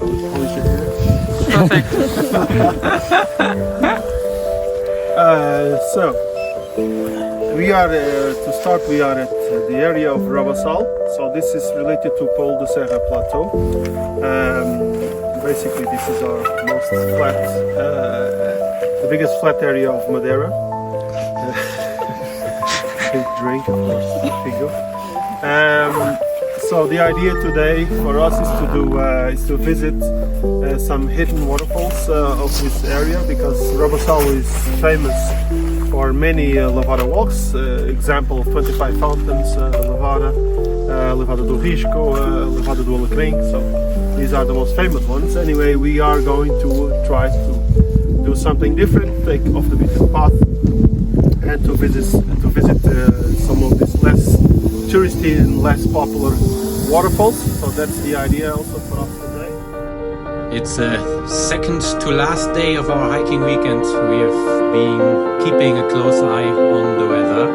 polish your hair. Perfect. So we are to start. We are at the area of Rabassal. So this is related to Pol de Serra Plateau. Basically, this is our most flat, the biggest flat area of Madeira. Big drink, of course, Figo. So the idea today for us is to visit some hidden waterfalls of this area, because Rabassal is famous for many Levada walks. Example of 25 fountains, Levada do Risco, Levada do Alecrim. So these are the most famous ones. Anyway, we are going to try to do something different, take off the beaten path, and to visit some of these less touristy and less popular waterfalls. So that's the idea also for us today. It's the second to last day of our hiking weekend. We have been keeping a close eye on the weather.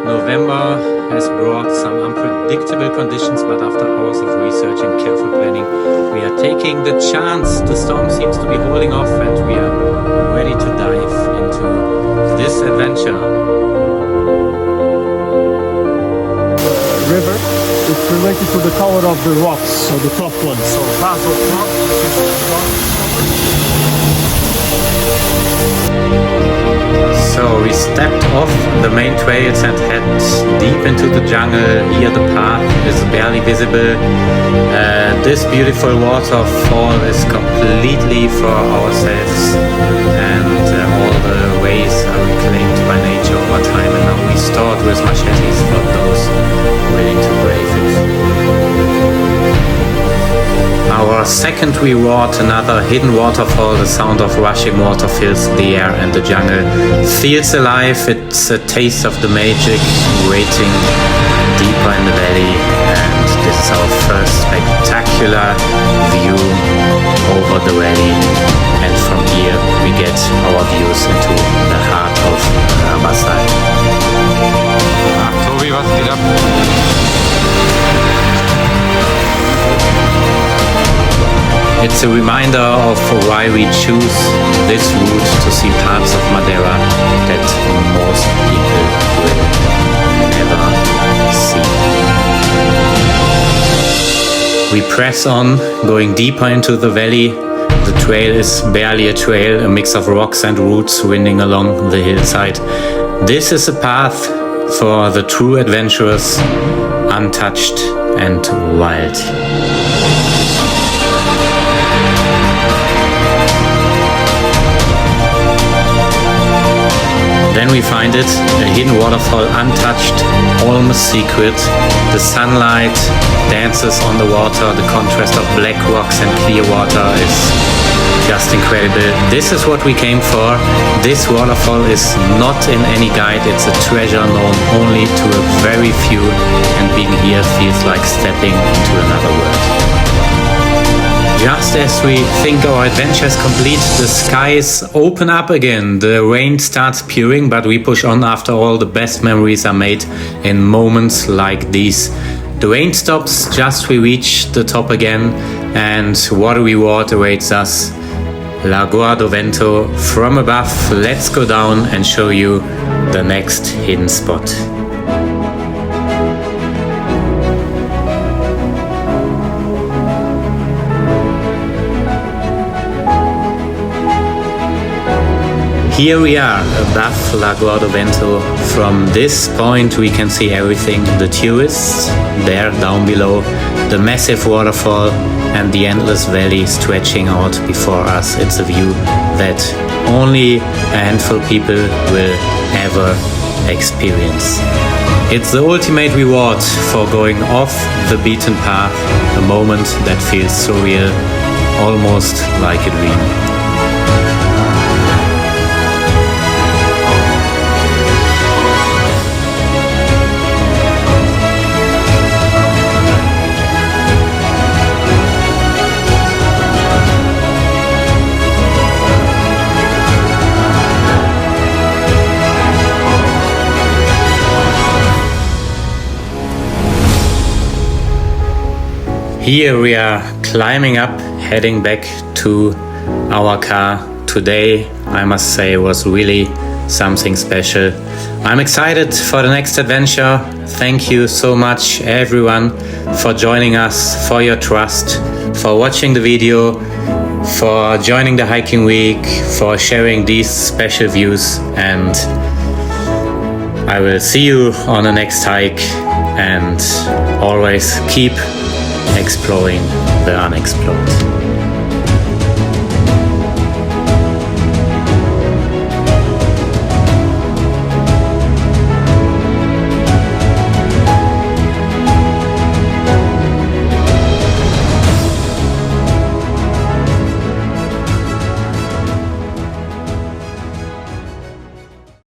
November has brought some unpredictable conditions, but after hours of research and careful planning, we are taking the chance. The storm seems to be holding off and we are ready to dive into this adventure. River. It's related to the color of the rocks, so the top ones. So basalt rock, this is the dark So we stepped off the main trails and head deep into the jungle. Here the path is barely visible. This beautiful waterfall is completely for ourselves, and all the ways are reclaimed by nature over time, and now we stored with machetes for those willing to brave it. Our second reward, another hidden waterfall. The sound of rushing water fills the air and the jungle feels alive. It's a taste of the magic waiting deeper in the valley, and this is our first spectacular view over the valley, and from here we get our views into the heart of Rabassal. Tobi, was geht ab? It's a reminder of why we choose this route to see parts of Madeira that most people will never see. We press on, going deeper into the valley. The trail is barely a trail, a mix of rocks and roots winding along the hillside. This is a path for the true adventurers, untouched and wild. Then we find it, a hidden waterfall, untouched, almost secret. The sunlight dances on the water, the contrast of black rocks and clear water is just incredible. This is what we came for. This waterfall is not in any guide, it's a treasure known only to a very few, and being here feels like stepping into another world. Just as we think our adventure is complete, the skies open up again. The rain starts pouring, but we push on. After all, the best memories are made in moments like these. The rain stops just we reach the top again, and what a reward awaits us. Lagoa do Vento from above. Let's go down and show you the next hidden spot. Here we are above Lagoa do Vento. From this point we can see everything. The tourists there down below, the massive waterfall and the endless valley stretching out before us. It's a view that only a handful of people will ever experience. It's the ultimate reward for going off the beaten path, a moment that feels surreal, almost like a dream. Here we are climbing up heading back to our car today, I must say, was really something special. I'm excited for the next adventure. Thank you so much everyone for joining us, for your trust, for watching the video, for joining the hiking week, for sharing these special views, and I will see you on the next hike, and always keep exploring the unexplored.